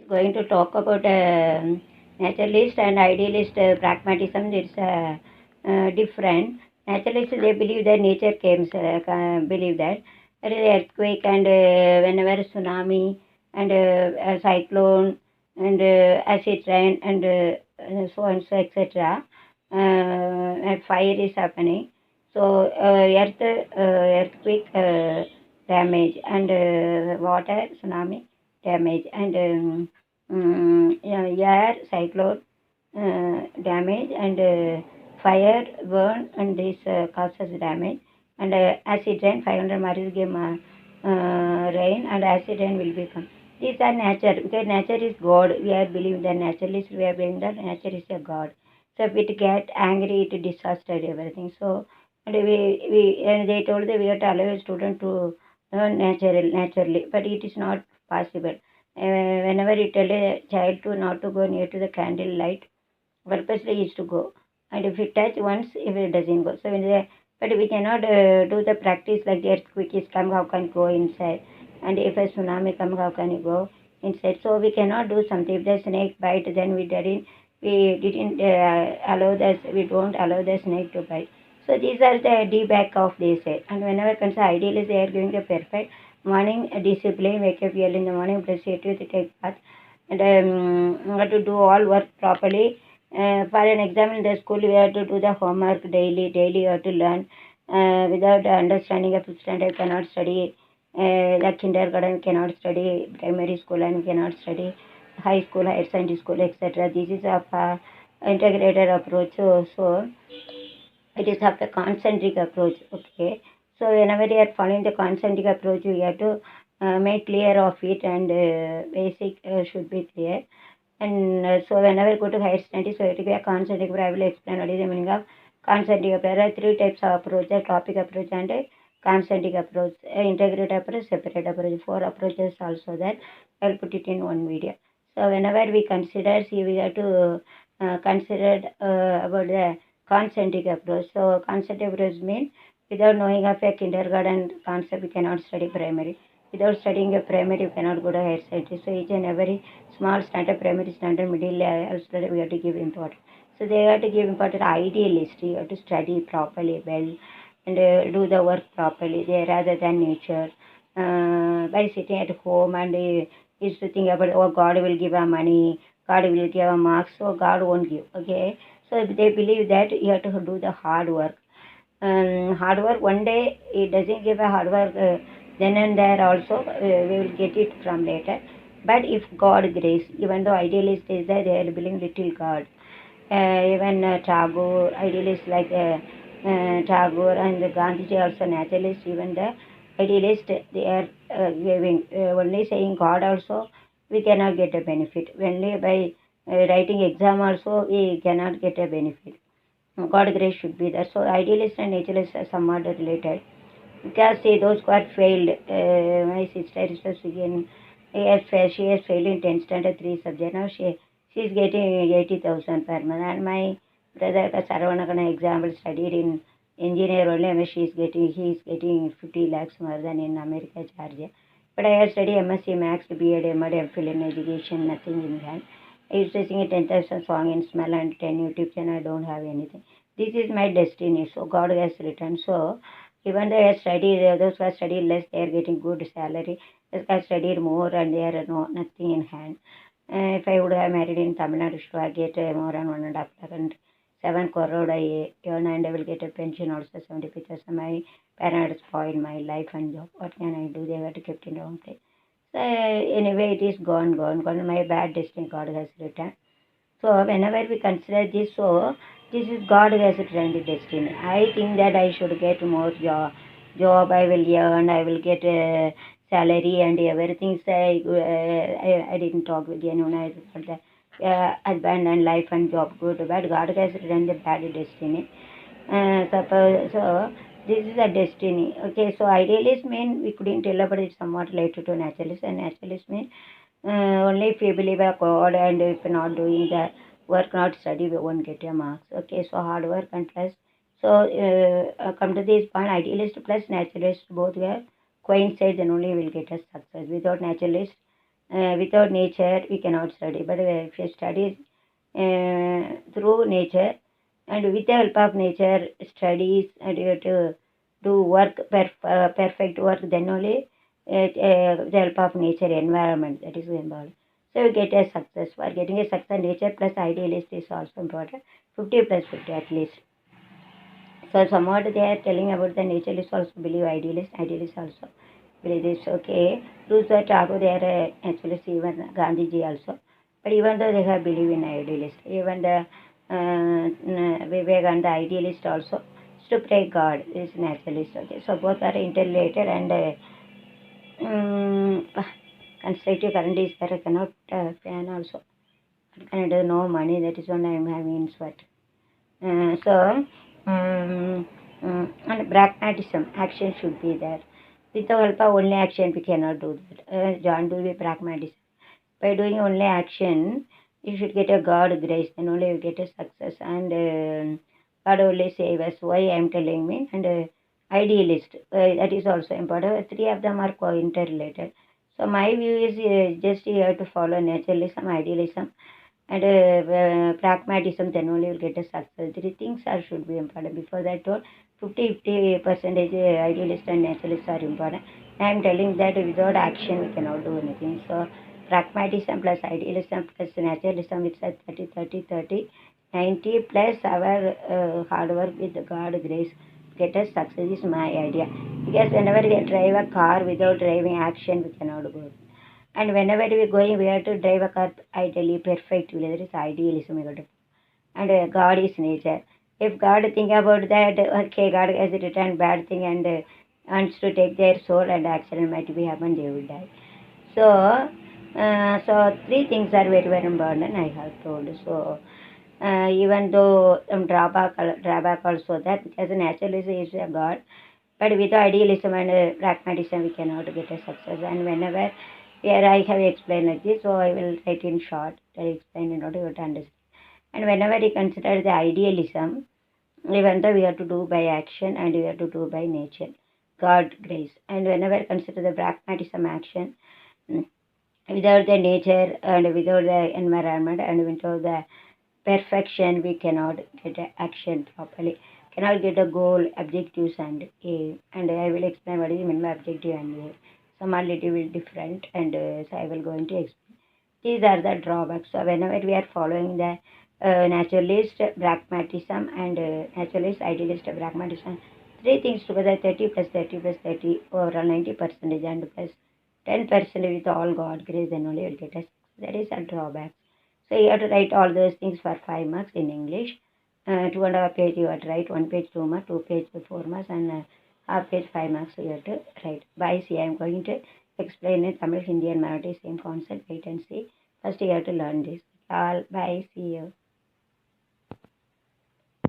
going to talk about naturalist and idealist pragmatism. It's different. Naturalists, they believe that nature comes, believe that there is earthquake and whenever tsunami and a cyclone and acid rain and so and so etc. And fire is happening. So earthquake damage and water tsunami damage and air cyclone damage and fire burn and this causes damage and acid rain 500 marillion rain and acid rain will become. These are nature because nature is God. We are believing that naturalist. We are believing that nature is a God. So if it get angry, it disaster everything. So and we and they told that we have to allow a student to learn naturally, but it is not possible. Whenever you tell a child to not to go near to the candle light, purposely is to go. And if you touch once, if it doesn't go. So when they, but we cannot do the practice like the earthquake is come, how can you go inside? And if a tsunami come, how can you go inside? So we cannot do something. If the snake bite, then we didn't allow this. We don't allow the snake to bite. So these are the drawbacks of this. And whenever it comes to idealists, they are giving the perfect morning discipline, wake up early in the morning, brush your teeth, take bath, and have to do all work properly. For an exam in the school, we have to do the homework daily. Daily, you have to learn. Without understanding a fifth standard, cannot study. The kindergarten cannot study. Primary school and cannot study. High school, higher secondary school, etc. This is a integrated approach. So it is of the concentric approach. Okay. So whenever you are following the concentric approach, you have to make clear of it and basic should be clear. And so whenever you go to higher studies, so it will be a concentric approach. I will explain what is the meaning of concentric approach. There are three types of approach: a topic approach and a concentric approach, integrated approach, separate approach. Four approaches also there. I will put it in one video. So whenever we consider, see, we have to consider about the concentric approach. So concentric approach means without knowing of a kindergarten concept, we cannot study primary. Without studying a primary, you cannot go to higher studies. So each and every small standard, primary standard, middle standard, we have to give importance. So they have to give importance idealist. You have to study properly, well, and do the work properly there rather than nature. By sitting at home and used to think about, oh, God will give our money, God will give our marks, so God won't give. Okay. So if they believe that, you have to do the hard work. Hard work, one day it doesn't give a hard work, then and there also we will get it from later. But if God grace, even though idealist is there, they are believing little God. Even Tagore, idealist like Tagore and Gandhiji also naturalist, even the idealist, they are giving, only saying God also, we cannot get a benefit. Only by writing exam also, we cannot get a benefit. God grace should be there. So idealist and naturalist are somewhat related. Because see, those who are failed, my sister is again, she has failed in 10th standard 3 subject. Now she is getting 80,000 per month. And my brother Saravanakana example studied in engineer only. I mean, he is getting 50 lakhs more than in America charge. But I have studied MSc Max, B.Ed, M.Ed, M.Phil in education, nothing in hand. I used to sing a 10,000 song in smell and 10 YouTube channel. I don't have anything. This is my destiny. So God has written. So even though I studied, those who have studied less, they are getting good salary. Those who have studied more and they are nothing in hand. If I would have married in Tamil Nadu, I get more than 1.5 lakh and 7 crore I earn, and I will get a pension also 75,000. My parents spoiled my life and job. What can I do? They were to kept in wrong place. So anyway, it is gone. My bad destiny God has written. So whenever we consider this, so this is God has written the destiny. I think that I should get more job I will earn, I will get a salary and everything. Say I didn't talk with anyone. I thought that husband and life and job good, but God has written the bad destiny. Suppose so. This is a destiny. Okay, so idealist mean we couldn't tell about it, somewhat related to naturalist, and naturalist mean only if you believe a God and if you're not doing the work, not study, we won't get your marks. Okay, so hard work and plus. So come to this point, idealist plus naturalist both were coincide, then only will get us success. Without naturalist, Without nature, we cannot study. But if you study through nature and with the help of nature studies and you have to do work, perfect work, then only the help of nature environment, that is involved. So you get a success. For getting a success, nature plus idealist is also important. 50 plus 50 at least. So somewhat they are telling about the naturalist also believe idealist, idealist also believe this. Okay, Roosevelt, Tagore, they are actually even Gandhiji also. But even though they have believe in idealist, even the Vivekananda idealist also, to pray God is naturalist. Okay, so both are interrelated and constructive current is there. I cannot fan also. And no money. That is what I am having in sweat. And pragmatism, action should be there. With the help of only action, we cannot do that. John do with pragmatism. By doing only action, you should get a God grace, then only you get a success. And God only save us. Why I am telling me? And idealist, that is also important. Three of them are interrelated. So my view is just you have to follow naturalism, idealism, and pragmatism, then only you'll get a success. Three things are should be important. Before that, told 50 percentage idealist and naturalist are important. I am telling that without action we cannot do anything. So pragmatism plus idealism plus naturalism, it's a 30 90 plus our hard work with God grace get us success is my idea. Because whenever we drive a car without driving action, we cannot go. And whenever we're going, we have to drive a car ideally, perfectly. That is idealism. And God is nature. If God think about that, okay, God has written bad thing and wants to take their soul and accident might be happen, they will die. So three things are very, very important, I have told. So, even though drawback also that because naturalism is a God, but with idealism and pragmatism, we cannot get a success. And whenever here I have explained like this, so I will write in short. I explain in order to understand. And whenever we consider the idealism, even though we have to do by action and we have to do by nature, God grace. And whenever consider the pragmatism action, without the nature and without the environment and without the perfection, we cannot get action properly. Cannot get a goal, objectives, and aim. And I will explain what is meant by objective and aim. Some are little bit different, and so I will go into explain. These are the drawbacks. So whenever we are following the naturalist, pragmatism, and naturalist, idealist, pragmatism, three things together, 30 plus 30 plus 30, overall 90% and plus 10% with all God grace, then only will get us. That is a drawback. So you have to write all those things for 5 marks in English. 2.5 page you have to write, 1 page 2 marks, 2 page 4 marks, and half page 5 marks you have to write. Bye. See, I am going to explain it. Tamil, Hindi, and Marathi same concept. Wait and see. First you have to learn this. All. Bye. See you.